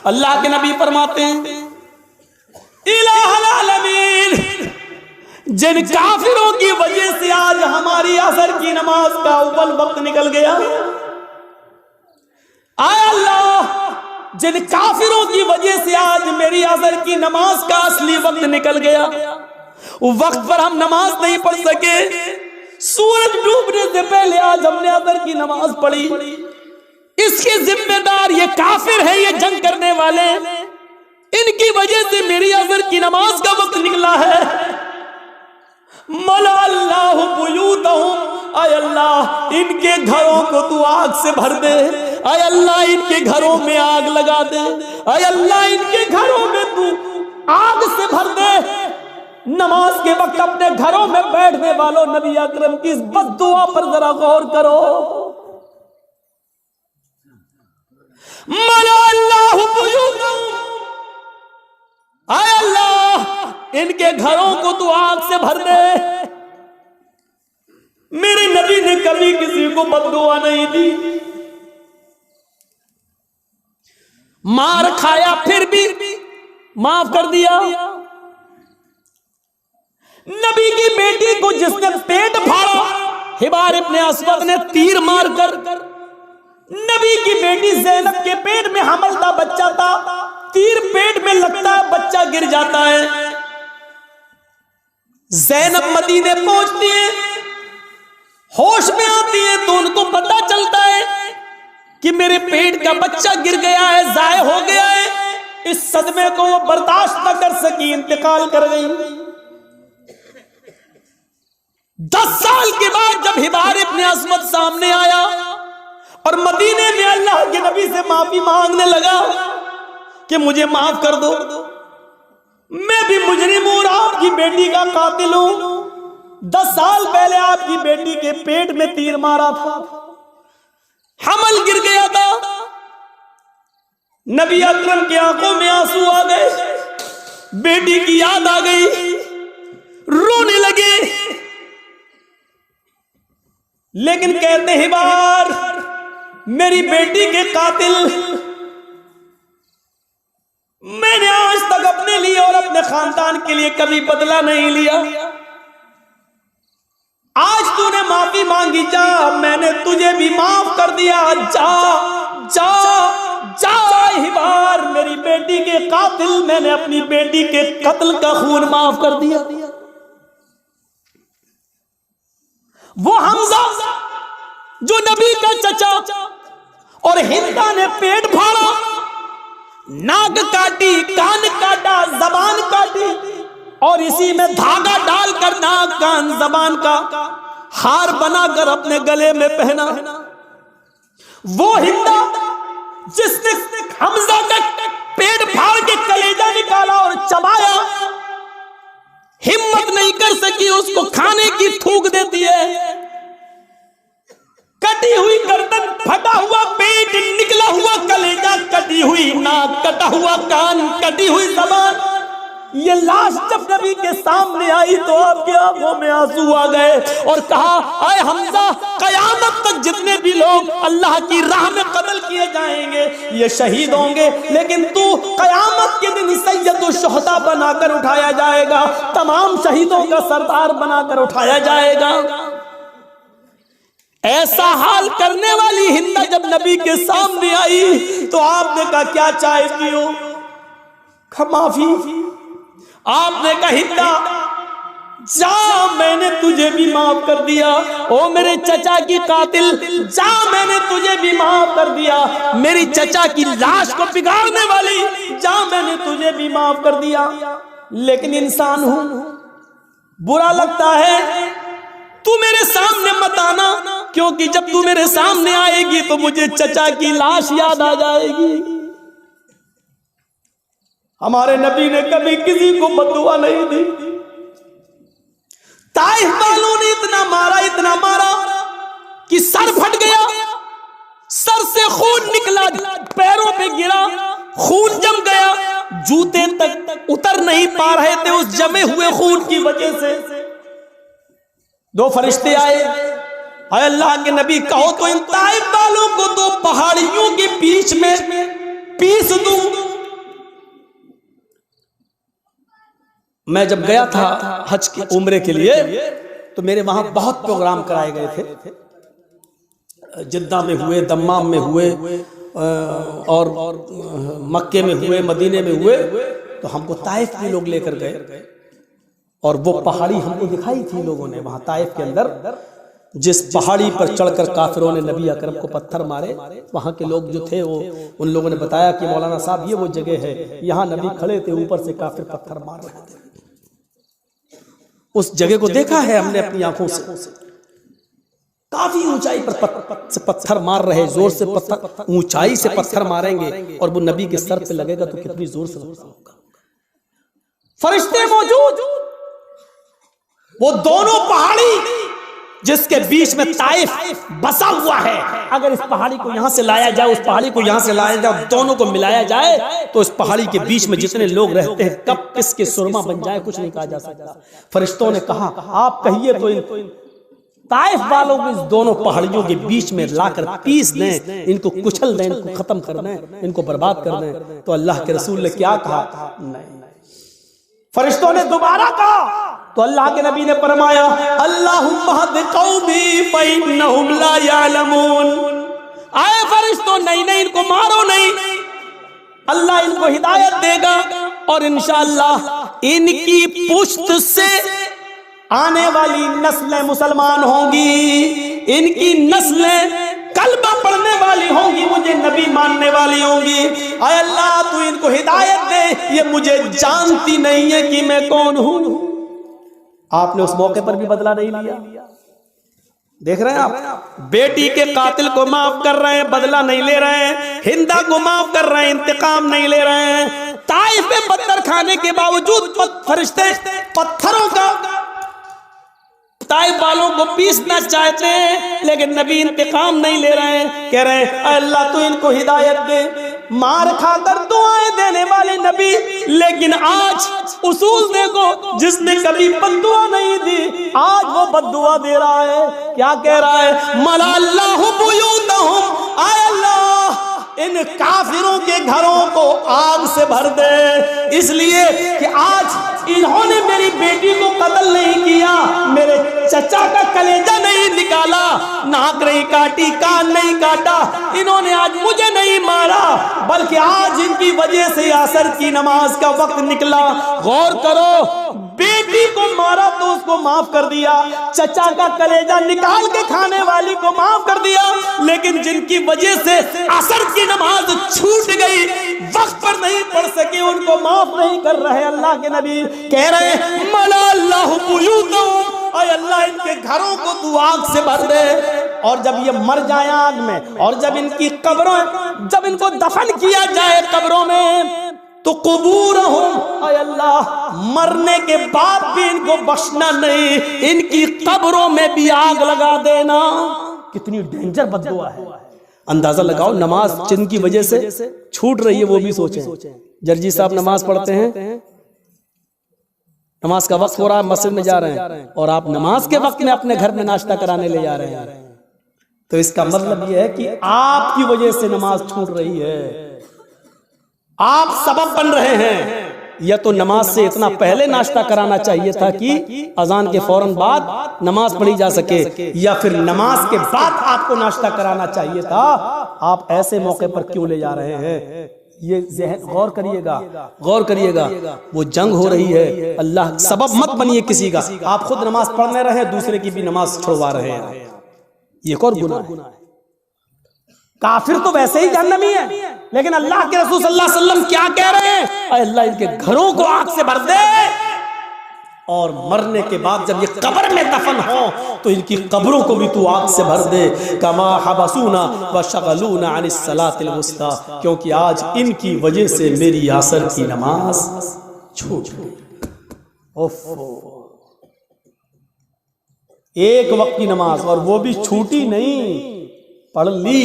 अल्लाह के नबी फरमाते हैं इलाहुल आलमीन, जिन काफिरों की वजह से आज हमारी असर की नमाज का अव्वल वक्त निकल गया, आय अल्लाह जिन काफिरों की वजह से आज मेरी असर की नमाज का असली वक्त निकल गया, वक्त पर हम नमाज नहीं पढ़ सके, सूरज डूबने से पहले आज हमने असर की नमाज पढ़ी, इसके जिम्मेदार ये काफिर है, ये जंग करने वाले, इनकी वजह से मेरी असर की नमाज का वक्त निकला है। मला अल्लाहु बुयूतहुम, आय अल्लाह इनके घरों को तू आग से भर दे, आय अल्लाह इनके घरों में आग लगा दे, आय अल्लाह इनके घरों में तू आग से भर दे। नमाज के वक्त अपने घरों में बैठने वालों, नबी अकरम की इस बद्दुआ पर जरा गौर करो। मला अल्लाहु बुयूतहुम, आय अल्लाह इनके घरों को तू आग से भर दे। मेरे नबी ने कभी किसी को बद्दुआ नहीं दी, मार खाया फिर भी माफ कर दिया। नबी की बेटी को जिसने पेट फाड़ा, हिबार इब्ने अस्वद ने तीर मारकर, नबी की बेटी ज़ैनब के पेट में हमल था, बच्चा था, तीर पेट में लगता है, बच्चा गिर जाता है। ज़ैनब मदीने पहुंचती है, होश में आती है तो उनको पता चलता है कि मेरे पेट का बच्चा गिर गया है, ज़ाय हो गया है। इस सदमे को वो बर्दाश्त न कर सकी, इंतकाल कर गई। 10 साल के बाद जब हिबार इब्ने अस्वद सामने आया और मदीने में अल्लाह के नबी से माफी मांगने लगा कि मुझे माफ कर दो, मैं भी मुजरिम हूं, आपकी बेटी का कातिल हूं। 10 साल पहले आपकी बेटी के पेट में तीर मारा था, हमल गिर गया था। नबी अकरम की आंखों में आंसू आ गए, बेटी की याद आ गई, रोने लगे। लेकिन कहते हिबार, मेरी बेटी के कातिल मैंने आज तक अपने लिए और अपने खानदान के लिए कभी बदला नहीं लिया। आज तूने माफी मांगी, जा, मैंने तुझे भी माफ कर दिया, जा जा जा हिबार, मेरी बेटी के कातिल, मैंने अपनी बेटी के कत्ल का खून माफ कर दिया। वो हमजा जो नबी का चचा और हिंदा ने पेट फाड़ा, नाक काटी, कान काटा, जबान काटी और इसी में धागा डालकर नाक, कान, जबान का हार बनाकर अपने गले में पहना। वो हिंदा जिसने हमजा का पेट फाड़ के कलेजा निकाला और चबाया, हिम्मत नहीं कर सकी उसको खाने की, थूक देती है। कटी हुई गर्दन, फटा हुआ पेट, निकला हुआ कलेजा, कटी हुई नाक, कटा हुआ कान, कटी हुई जबान, ये लाश जब नबी के सामने आई तो आपकी आंखों में आंसू आ गए और कहा, आए हमजा, कयामत तक जितने भी लोग अल्लाह की राह में कत्ल किए जाएंगे ये शहीद होंगे, लेकिन तू कयामत के दिन सैयदुल शुहदा बनाकर उठाया जाएगा, तमाम शहीदों का सरदार बनाकर उठाया जाएगा। ऐसा हाल करने वाली हिंदा जब नबी के सामने आई तो आपने कहा, क्या चाहती हो? माफी। आपने कहा, हिंदा जा, मैंने तुझे भी माफ कर दिया। ओ मेरे चचा की कातिल, जा, मैंने तुझे भी माफ कर दिया। मेरी चचा की लाश को बिगाड़ने वाली, जा, मैंने तुझे भी माफ कर दिया। लेकिन इंसान हूं, बुरा लगता है, तू मेरे सामने मत आना, क्योंकि जब तू मेरे सामने आएगी तो मुझे चचा की लाश याद आ जाएगी। हमारे नबी ने कभी किसी को बद्दुआ नहीं दी। ताइफ वालों ने इतना मारा कि सर फट गया, सर से खून निकला, पैरों पे गिरा, खून जम गया, जूते तक उतर नहीं पा रहे थे उस जमे हुए खून की वजह से। 2 फरिश्ते आए, अरे अल्लाह के नबी, कहो तो इन ताइफ वालों को 2 पहाड़ियों के बीच में पीस दूं, मैं जब गया था हज की उम्रे के लिए तो मेरे वहां बहुत प्रोग्राम कराए गए थे। जिद्दा में हुए, दम्माम में हुए और मक्के में हुए, मदीने में हुए। तो हमको ताइफ भी लोग लेकर गए और वो पहाड़ी हमको दिखाई थी लोगों ने वहां ताइफ के अंदर, जिस पहाड़ी पर चढ़कर काफिरों ने नबी अकरम को पत्थर मारे। वहां के लोग जो थे वो उन लोगों ने बताया कि मौलाना साहब ये वो जगह है, यहाँ नबी खड़े थे, ऊपर से काफिर पत्थर मार रहे थे। उस जगह को देखा है हमने अपनी आंखों से। काफी ऊंचाई पर पत्थर मार रहे, जोर से पत्थर, ऊंचाई से पत्थर मारेंगे और वो नबी के सर पे लगेगा तो कितनी जोर से होगा। फरिश्ते मौजूद, वो दोनों पहाड़ी जिसके बीच में ताइफ बसा हुआ है, अगर इस पहाड़ी को यहां से लाया जाए, उस पहाड़ी को यहां से लाया जाए, दोनों को मिलाया जाए तो इस पहाड़ी के बीच में जितने लोग रहते हैं कब किसके सुरमा बन जाए कुछ नहीं कहा जा सकता। फरिश्तों ने कहा आप कहिए तो इन ताइफ वालों को इस दोनों पहाड़ियों के बीच में लाकर पीस दें, इनको कुचल दें, इनको खत्म कर दें, इनको बर्बाद कर दें। तो अल्लाह के रसूल ने क्या कहा? नहीं। फरिश्तों ने दोबारा कहा तो अल्लाह के नबी ने फरमाया अल्लाहुम्मा हद कौमी फइन्नहुम ला यअलमून। आए फरिश्तों, नहीं नहीं, इनको मारो नहीं, अल्लाह इनको हिदायत देगा और इंशाअल्लाह इनकी पुश्त से आने वाली नस्लें मुसलमान होंगी, इनकी नस्लें कलमा पढ़ने वाली होंगी, मुझे नबी मानने वाली होंगी। आए अल्लाह तू इनको हिदायत दे, ये मुझे जानती नहीं है कि मैं कौन हूं। आपने उस मौके पर भी बदला नहीं लिया। देख रहे हैं आप, बेटी के कातिल को माफ कर रहे हैं, बदला नहीं ले रहे हैं, हिंदा को माफ कर रहे हैं, इंतकाम नहीं ले रहे हैं। ताइफ में पत्थर खाने के बावजूद फरिश्ते पत्थरों का ताइफ वालों को पीसना चाहते हैं, लेकिन नबी इंतकाम नहीं ले रहे हैं। कह रहे हैं अल्लाह तू इनको हिदायत दे, मार खाकर दुआएं देने वाले नबी, लेकिन आज उसूल देखो, जिसने कभी बद्दुआ नहीं दी आज वो बद्दुआ दे रहा है। क्या कह रहा है? मला अल्लाहु बुयूतहुम, आय अल्लाह इन काफिरों के घरों को आग से भर दे, इसलिए कि आज इन्होंने मेरी बेटी को कत्ल नहीं किया, मेरे चचा का कलेजा नहीं निकाला, नाक नहीं काटी, कान नहीं काटा, इन्होंने आज मुझे नहीं मारा, बल्कि आज इनकी वजह से असर की नमाज का वक्त निकला। गौर करो, बेटी को मारा तो उसको माफ कर दिया, चचा का कलेजा निकाल के खाने वाली को माफ कर दिया, लेकिन जिनकी वजह से असर की नमाज छूट गई, वक्त पर नहीं पढ़ सके, उनको माफ नहीं कर रहे। अल्लाह के नबी कह रहे मला अल्लाहु बुयूतहुम, और अल्लाह इनके घरों को तू आग से भर दे। और जब ये मर जाए आग में, और जब इनकी कब्रों, जब इनको दफन किया जाए कब्रों में, तो कुबूरहुम, आय अल्लाह मरने के बाद भी इनको बख्शना नहीं, इनकी कब्रों में भी आग लगा देना। कितनी डेंजर बद्दुआ है। अंदाजा लगाओ, नमाज जिनकी वजह से छूट रही है वो भी सोचें। जर्जी साहब नमाज पढ़ते हैं, नमाज का वक्त हो रहा है, मस्जिद में जा रहे हैं, और आप नमाज के वक्त में अपने घर में नाश्ता कराने ले जा रहे हैं, तो इसका मतलब यह है कि आपकी वजह से नमाज छूट रही है, आप सबब बन रहे हैं। या तो नमाज से इतना पहले नाश्ता कराना चाहिए था कि अजान के फौरन बाद नमाज पढ़ी जा सके, या फिर नमाज के बाद आपको नाश्ता कराना चाहिए था। आप ऐसे मौके पर क्यों ले जा रहे हैं? ये गौर करिएगा, गौर करिएगा। वो जंग हो रही है, अल्लाह सबब मत बनिए किसी का। आप खुद नमाज पढ़ने रहे, दूसरे की भी नमाज छुड़वा रहे हैं, ये और गुनाह है। काफिर तो वैसे ही जहन्नमी है, लेकिन अल्लाह के रसूल सल्लल्लाहु अलैहि वसल्लम क्या कह रहे हैं? अल्लाह इनके घरों को आग से भर दे, और मरने के बाद जब ये कब्र में दफन हो तो इनकी कब्रों को भी तू आग से भर दे। कमा हबसूना व शगलूना अनिस सलातिल वुस्ता, क्योंकि आज इनकी वजह से मेरी असर की नमाज छूट गई। एक वक्त की नमाज, और वो भी छूटी नहीं, पढ़ ली।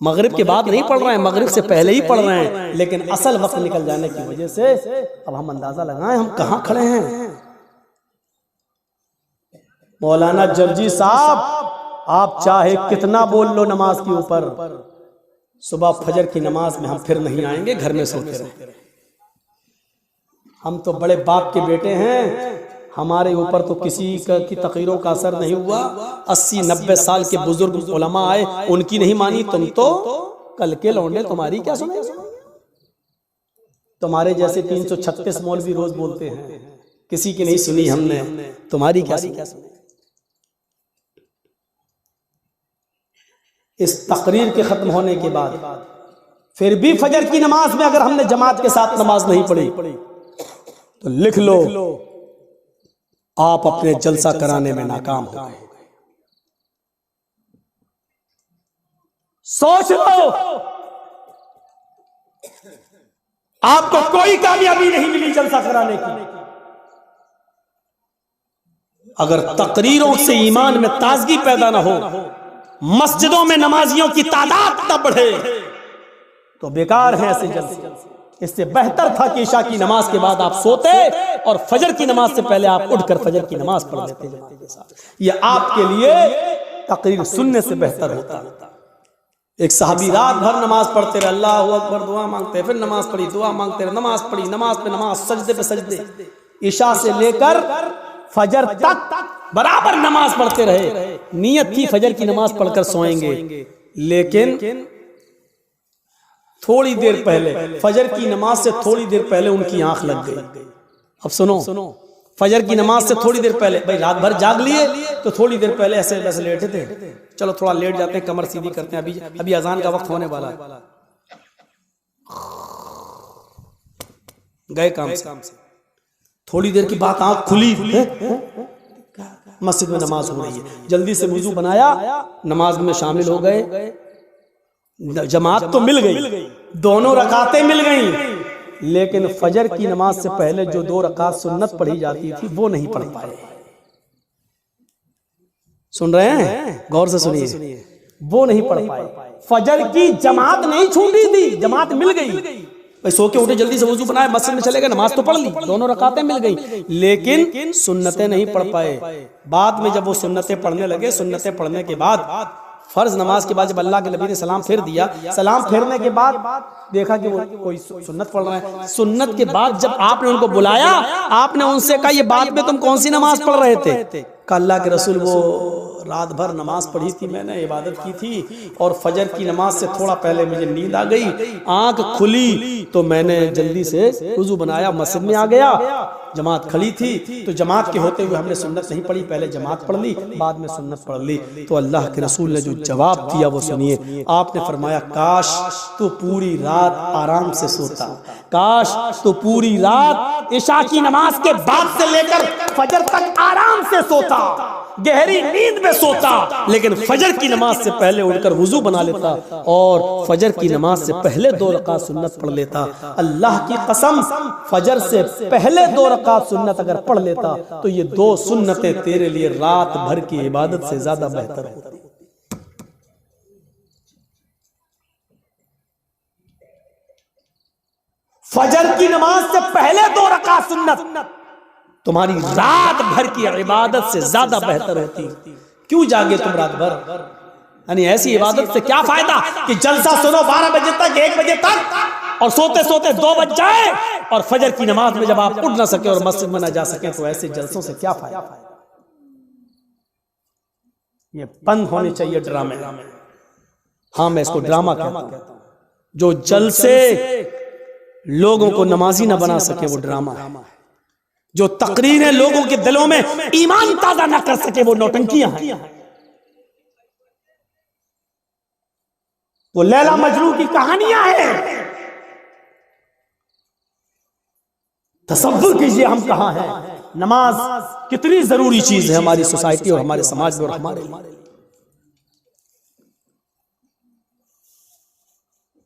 मगरिब के बाद नहीं पढ़ रहे हैं, मगरिब से पहले ही पढ़ रहे हैं, लेकिन असल वक्त निकल जाने की वजह से अब हम अंदाजा लगाएं हम कहां खड़े हैं। मौलाना जर्जी साहब, आप चाहे कितना बोल लो नमाज के ऊपर, सुबह फजर की नमाज में हम फिर नहीं आएंगे, घर में सोते रहे। हम तो बड़े बाप के बेटे हैं, हमारे ऊपर तो किसी की तकरीरों का असर नहीं हुआ। 80-90 साल के बुजुर्ग उलमा आए, उनकी नहीं मानी, तुम तो कल के लौंडे तुम्हारी क्या सुनेंगे? तुम्हारे जैसे 336 मौलवी रोज बोलते हैं, किसी की नहीं सुनी हमने, तुम्हारी क्या सुने? इस तकरीर के खत्म होने के बाद फिर भी फजर की नमाज में अगर हमने जमात के साथ नमाज नहीं पढ़ी तो लिख लो, आप अपने जलसा कराने में नाकाम हो गए। सोच लो, आपको कोई कामयाबी नहीं मिली जलसा कराने की। अगर तकरीरों से ईमान में ताजगी पैदा ना हो, मस्जिदों में नमाजियों की तादाद न बढ़े, तो बेकार है ऐसे जलसे। इससे बेहतर था कि इशा की नमाज के बाद आप सोते और फजर की नमाज से पहले आप उठकर फजर की नमाज पढ़ लेते जमात के साथ। यह आपके लिए तकरीर सुनने से बेहतर होता। एक साहबी रात भर नमाज पढ़ते रहे, अल्लाहू अकबर, दुआ मांगते, फिर नमाज पढ़ी, दुआ मांगते रहे, नमाज पढ़ी, नमाज पे नमाज, सजदे पे सजदे, इशा से लेकर फजर तक बराबर नमाज पढ़ते रहे। नियत थी फजर की नमाज पढ़कर सोएंगे, लेकिन थोड़ी देर पहले, फजर की नमाज से थोड़ी देर पहले उनकी आंख लग गई। अब सुनो, फजर की नमाज से थोड़ी देर पहले, भाई रात भर जाग लिए तो थोड़ी देर पहले ऐसे वैसे लेटे थे, चलो थोड़ा लेट जाते हैं, कमर सीधी करते हैं, अभी अजान का वक्त होने वाला है, गए काम से। थोड़ी देर की बात, आंख खुली, मस्जिद में नमाज हो रही है, जल्दी से वुजू बनाया, नमाज में शामिल हो गए। जमात तो मिल गई, दोनों रकातें मिल गई, लेकिन फजर की नमाज से पहले जो 2 रकात सुन्नत पढ़ी जाती थी वो नहीं पढ़ पाए। सुन रहे हैं? गौर से सुनिए, वो नहीं पढ़ पाए। फजर की जमात नहीं छूटी थी, जमात मिल गई। भाई सो के उठे, जल्दी से वुजू बनाए, मस्जिद में चले गए, नमाज तो पढ़ ली, दोनों रकातें मिल गई, लेकिन सुन्नतें नहीं पढ़ पाए। बाद में जब वो सुन्नतें पढ़ने लगे, सुन्नतें पढ़ने के बाद फर्ज नमाज के बाद जब अल्लाह के नबी ने सलाम फेर दिया, सलाम फेरने के बाद देखा कि वो कोई सुन्नत पढ़ रहा है। सुन्नत के बाद जब आपने उनको बुलाया, आपने उनसे कहा, ये बाद में तुम कौन सी नमाज पढ़ रहे थे? अल्लाह के रसूल, वो रात भर नमाज पढ़ी थी मैंने, इबादत की थी, और फजर की नमाज से थोड़ा पहले मुझे नींद आ गई, आंख खुली तो मैंने जल्दी से वुजू बनाया, मस्जिद में आ गया, जमात खड़ी थी, तो जमात के होते हुए हमने सुन्नत नहीं पढ़ी, पहले जमात पढ़ ली, बाद में सुन्नत पढ़ ली। तो अल्लाह के रसूल ने जो जवाब दिया वो सुनिए। आपने फरमाया, काश तो पूरी रात आराम से सोता, काश तो पूरी रात इशा की नमाज के बाद से लेकर फजर तक आराम से सोता, गहरी नींद में सोता, लेकिन फजर की नमाज से पहले उठकर वुजू बना लेता और फजर की नमाज से पहले 2 रकात सुन्नत पढ़ लेता। अल्लाह की कसम, फजर से पहले 2 रकात सुन्नत अगर पढ़ लेता तो ये 2 सुन्नतें तेरे लिए रात भर की इबादत से ज्यादा बेहतर होती। फजर की नमाज से पहले 2 रकात सुन्नत तुम्हारी रात भर की इबादत से ज्यादा बेहतर होती। क्यों जागे तुम रात भर? यानी ऐसी इबादत से क्या फायदा कि जलसा सुनो 12 बजे तक, 1 बजे तक, और सोते सोते 2 बज जाए, और फजर की नमाज में जब आप उठ ना सके और मस्जिद में ना जा सके, तो ऐसे जलसों से क्या फायदा? ये बंद होने चाहिए ड्रामे। हाँ, मैं इसको ड्रामा कहता हूं। जो जलसे लोगों को नमाजी ना बना सके वो ड्रामा है। जो तकरीरें लोगों के दिलों में ईमान ताजा ना कर सके वो नौटंकियां हैं। वो लैला मजनू की कहानियां हैं। तसव्वुर कीजिए हम कहां हैं। नमाज कितनी जरूरी चीज है हमारी सोसाइटी और हमारे समाज में और हमारे लिए।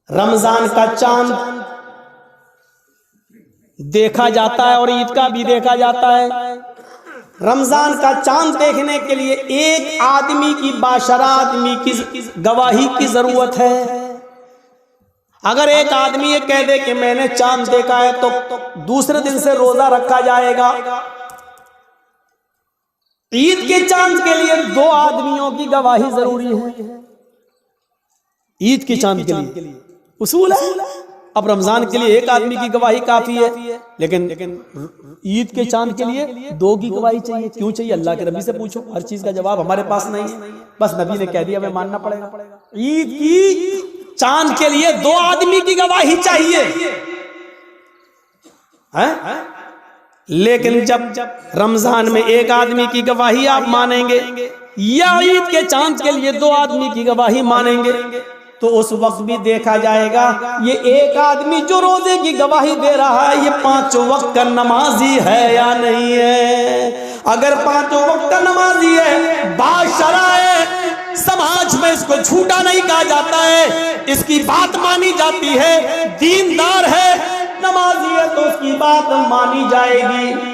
रमजान का चांद देखा जाता है और ईद का भी देखा जाता है। रमजान का चांद देखने के लिए एक आदमी की, बाशरा आदमी की गवाही की जरूरत है। अगर एक आदमी ये कह दे कि मैंने चांद देखा है तो दूसरे दिन से रोजा रखा जाएगा। ईद के चांद के लिए 2 आदमियों की गवाही जरूरी है। ईद के चांद के लिए उसूल है अब रमजान के लिए एक आदमी की गवाही काफी है, लेकिन ईद के चांद के लिए 2 की गवाही चाहिए। क्यों चाहिए? अल्लाह के नबी से पूछो, हर चीज का जवाब हमारे पास नहीं है, बस नबी ने कह दिया हमें मानना पड़ेगा। ईद की चांद के लिए 2 आदमी की गवाही चाहिए है? लेकिन जब रमजान में एक आदमी की गवाही आप मानेंगे या ईद के चांद के लिए 2 आदमी की गवाही मानेंगे, तो उस वक्त भी देखा जाएगा ये एक आदमी जो रोजे की गवाही दे रहा है ये 5 वक्त का नमाजी है या नहीं है। अगर 5 वक्त का नमाजी है, बाशरा है, समाज में इसको झूठा नहीं कहा जाता है, इसकी बात मानी जाती है, दीनदार है, नमाजी है, तो उसकी बात मानी जाएगी।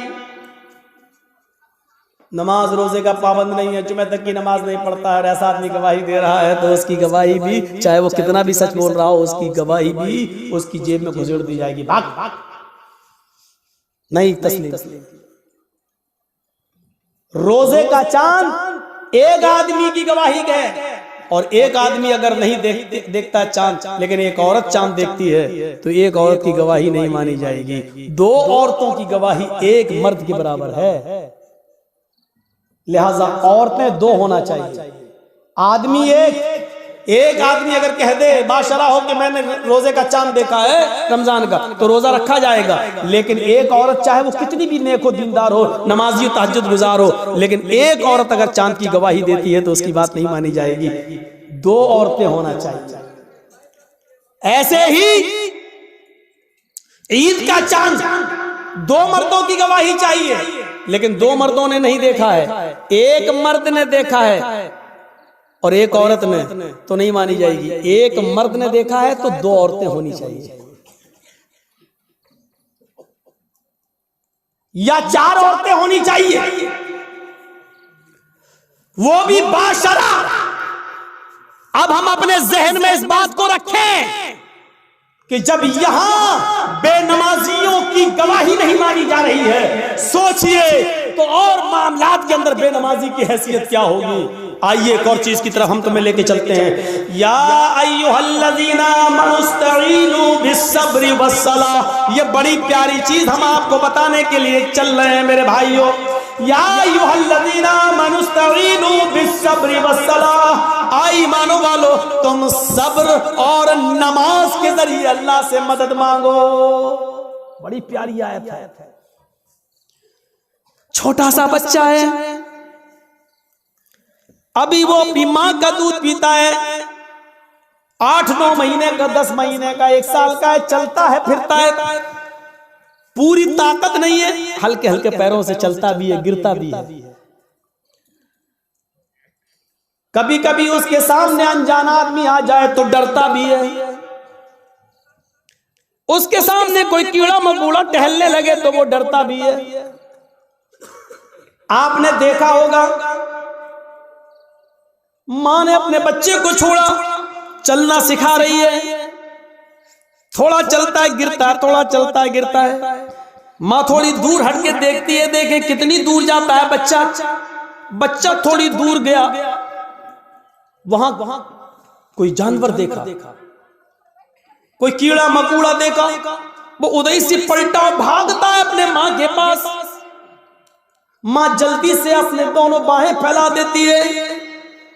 नमाज रोजे का पाबंद नहीं है, जुमे तक की नमाज नहीं पढ़ता है, ऐसा आदमी गवाही दे रहा है तो उसकी गवाही भी, चाहे वो कितना भी सच बोल रहा हो, उसकी गवाही भी उसकी जेब में घुसेड़ दी जाएगी। भाग नहीं तस्लीम। रोजे का चांद एक आदमी की गवाही है, और एक आदमी अगर नहीं देखता चांद, लेकिन एक औरत चांद देखती है तो एक औरत की गवाही नहीं मानी जाएगी। 2 औरतों की गवाही एक मर्द के बराबर है, लिहाजा औरतें 2 होना चाहिए। आदमी एक आदमी अगर कह दे बाशरा हो कि मैंने रोजे का चांद देखा है रमजान का, तो रोजा रखा जाएगा। लेकिन एक औरत चाहे वो कितनी भी नेक हो, दीनदार हो, नमाजी तहज्जुद गुजार हो, लेकिन एक औरत अगर चांद की गवाही देती है तो उसकी बात नहीं मानी जाएगी। 2 औरतें होना चाहिए। ऐसे ही ईद का चांद 2 मर्दों की गवाही चाहिए, लेकिन 2 मर्दों ने नहीं देखा है, एक मर्द ने देखा है और एक औरत ने, तो नहीं मानी जाएगी। एक मर्द ने देखा है तो 2 औरतें होनी चाहिए, या 4 औरतें होनी चाहिए, वो भी बाशरा। अब हम अपने जहन में इस बात को रखें कि जब यहां बेनमाजियों की गवाही नहीं मानी जा रही है, सोचिए तो और मामलात के अंदर बेनमाजी की हैसियत क्या होगी। आइए एक और चीज की तरफ हम तुम्हें लेके चलते हैं। या अय्युहल्लज़ीना आमनुस्तईनु बिस्सब्रि वस्सलाह, ये बड़ी प्यारी चीज हम आपको बताने के लिए चल रहे हैं मेरे भाइयों। या अय्युहल्लज़ीना आमनुस्तईनु बिस्सब्रि वस्सलाह, आई मानो वालो तुम सब्र और नमाज के जरिए अल्लाह से मदद मांगो। बड़ी प्यारी आयत है। छोटा सा बच्चा है, अभी वो अपनी मां का दूध पीता है, 8-9 महीने का, 10 महीने का, 1 साल का है, चलता है फिरता है, पूरी ताकत नहीं है, हल्के हल्के पैरों से चलता भी है, गिरता भी है। कभी कभी उसके सामने अनजान आदमी आ जाए तो डरता भी है, उसके सामने कोई कीड़ा मकोड़ा टहलने लगे तो वो डरता भी है। आपने देखा होगा मां ने अपने बच्चे को छोड़ा, चलना सिखा रही है, थोड़ा चलता है गिरता है, थोड़ा चलता है गिरता है। मां थोड़ी दूर हट के देखती है, देखे कितनी दूर जाता है बच्चा। बच्चा थोड़ी दूर गया, वहां कोई जानवर देखा, कोई कीड़ा मकोड़ा देखा, वो उधर से पलटा भागता है अपने मां के पास। मां जल्दी से अपने दोनों बाहें फैला देती है,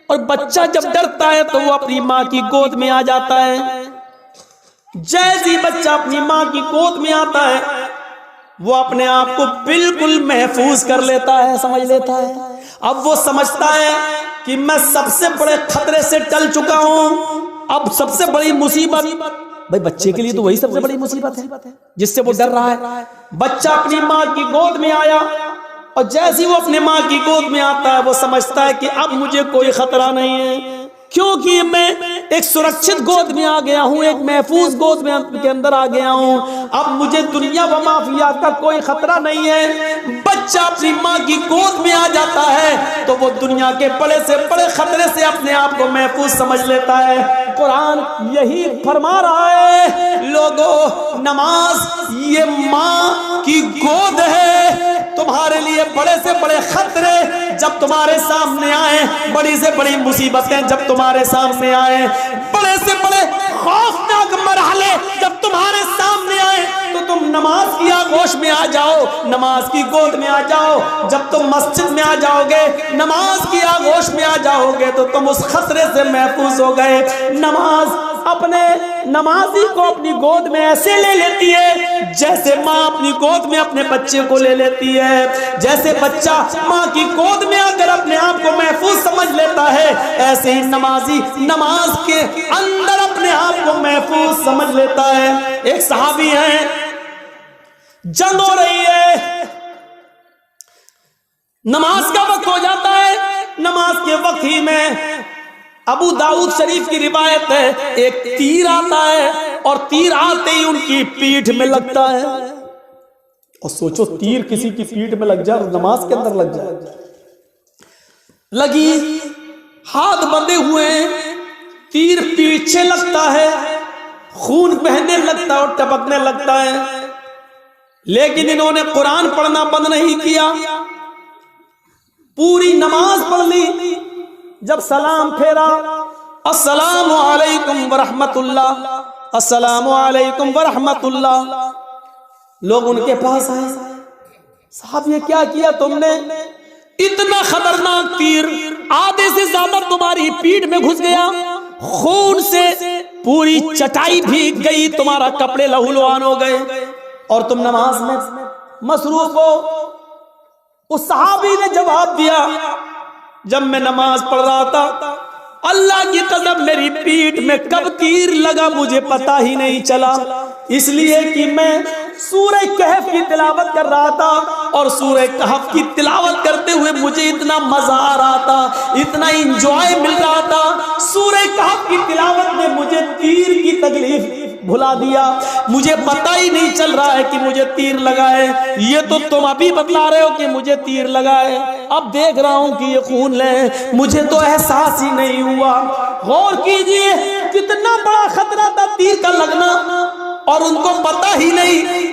और बच्चा जब डरता है तो वो अपनी मां की गोद में आ जाता है। जैसे ही बच्चा अपनी मां की गोद में आता है, वो अपने आप को बिल्कुल महफूज कर लेता है, समझ लेता है। अब वो समझता है कि मैं सबसे बड़े खतरे से टल चुका हूं, अब सबसे बड़ी मुसीबत, भाई बच्चे के लिए तो वही सबसे बड़ी मुसीबत है जिससे वो डर रहा है। बच्चा अपनी मां की गोद में आया, और जैसे ही वो अपने मां की गोद में आता है, वो समझता है कि अब मुझे कोई खतरा नहीं है, क्योंकि मैं एक सुरक्षित गोद में आ गया हूं, एक महफूज गोद में के अंदर आ गया हूं। अब मुझे दुनिया व माफिया का कोई खतरा नहीं है। बच्चा अपनी मां की गोद में आ जाता है तो वो दुनिया के बड़े से बड़े खतरे से अपने आप को महफूज समझ लेता है। कुरान यही फरमा रहा है, लोगों नमाज ये मां की गोद है। तुम्हारे लिए बड़े से बड़े खतरे जब तुम्हारे सामने आए, बड़ी से बड़ी मुसीबतें जब तुम्हारे सामने आए, बड़े से बड़े खौफनाक एक मरहले जब तुम्हारे सामने आए तो तुम नमाज की आगोश में आ जाओ, नमाज की गोद में आ जाओ। जब तुम मस्जिद में आ जाओगे, नमाज की आगोश में आ जाओगे तो तुम उस खतरे से महफूज हो गए। नमाज अपने नमाजी को अपनी गोद में ऐसे ले लेती है जैसे माँ अपनी गोद में अपने बच्चे को ले लेती है। जैसे बच्चा माँ की गोद में आकर अपने आप को महफूज समझ लेता है, ऐसे ही नमाजी नमाज के अंदर अपने आप को महफूज समझ लेता है। एक सहाबी है, जंग हो रही है, नमाज का वक्त हो जाता है। नमाज के वक्त ही में अबू दाऊद शरीफ की रिवायत है, एक तीर आता है और तीर आते ही उनकी पीठ में लगता है। और सोचो, तीर किसी की पीठ में लग जाए और नमाज के अंदर लग जाए। लगी, हाथ बंधे हुए, तीर पीछे लगता है, खून बहने लगता है और टपकने लगता है। लेकिन इन्होंने कुरान पढ़ना बंद नहीं किया, पूरी नमाज पढ़ ली। जब सलाम फेरा, अस्सलामु अलैकुम वरहमतुल्लाह, अस्सलामु अलैकुम वरहमतुल्लाह, लोग उनके पास आए, साहब ये क्या किया तुमने? इतना खतरनाक तीर आधे से ज्यादा तुम्हारी पीठ में घुस गया, खून से पूरी चटाई भीग गई, तुम्हारा कपड़े लहूलुहान हो गए और तुम नमाज में मसरूफ हो। उस सहाबी ने जवाब दिया, जब मैं नमाज पढ़ रहा था, अल्लाह की कसम मेरी पीठ में कब तीर लगा मुझे पता ही नहीं चला, इसलिए कि मैं सूरह कहफ की तिलावत कर रहा था और सूरह कहफ की तिलावत करते हुए मुझे इतना मजा आ रहा था, इतना इंजॉय मिल रहा था। सूरह कहफ की तिलावत में मुझे तीर की तकलीफ भुला दिया, मुझे पता ही नहीं चल रहा है कि मुझे तीर लगा है। ये तो तुम अभी बतला रहे हो कि मुझे तीर लगा है, अब देख रहा हूं कि ये खून है, मुझे तो एहसास ही नहीं हुआ। गौर कीजिए, कितना बड़ा खतरा था तीर का लगना और उनको पता ही नहीं,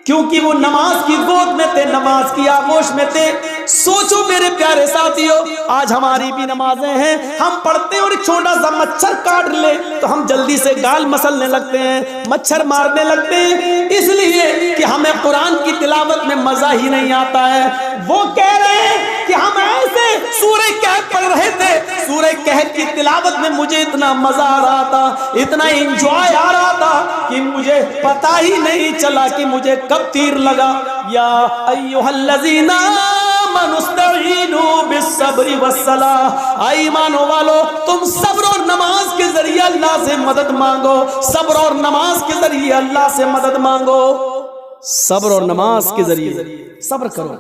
क्योंकि वो नमाज की गोद में थे, नमाज की आगोश में थे। सोचो मेरे प्यारे साथियों, आज हमारी भी नमाजें हैं, हम पढ़ते हैं और एक छोटा सा मच्छर काट ले तो हम जल्दी से गाल मसलने लगते हैं, मच्छर मारने लगते हैं, इसलिए कि हमें कुरान की तिलावत में मजा ही नहीं आता है। वो कह रहे हैं कि हम ऐसे सूरह कहफ पढ़ रहे थे, सूरह कहफ की तिलावत में मुझे इतना मजा आ रहा था, इतना एंजॉय आ रहा था कि मुझे पता ही नहीं चला कि मुझे कब तीर लगा। या अय्युहल्लज़ीना आमनुस्तईनु बिस्सब्रि वस्सलाह, आई ईमानो वालो तुम सब्र और नमाज के जरिए अल्लाह से मदद मांगो, सब्र और नमाज के जरिए अल्लाह से मदद मांगो, सब्र और नमाज के जरिए सब्र करो।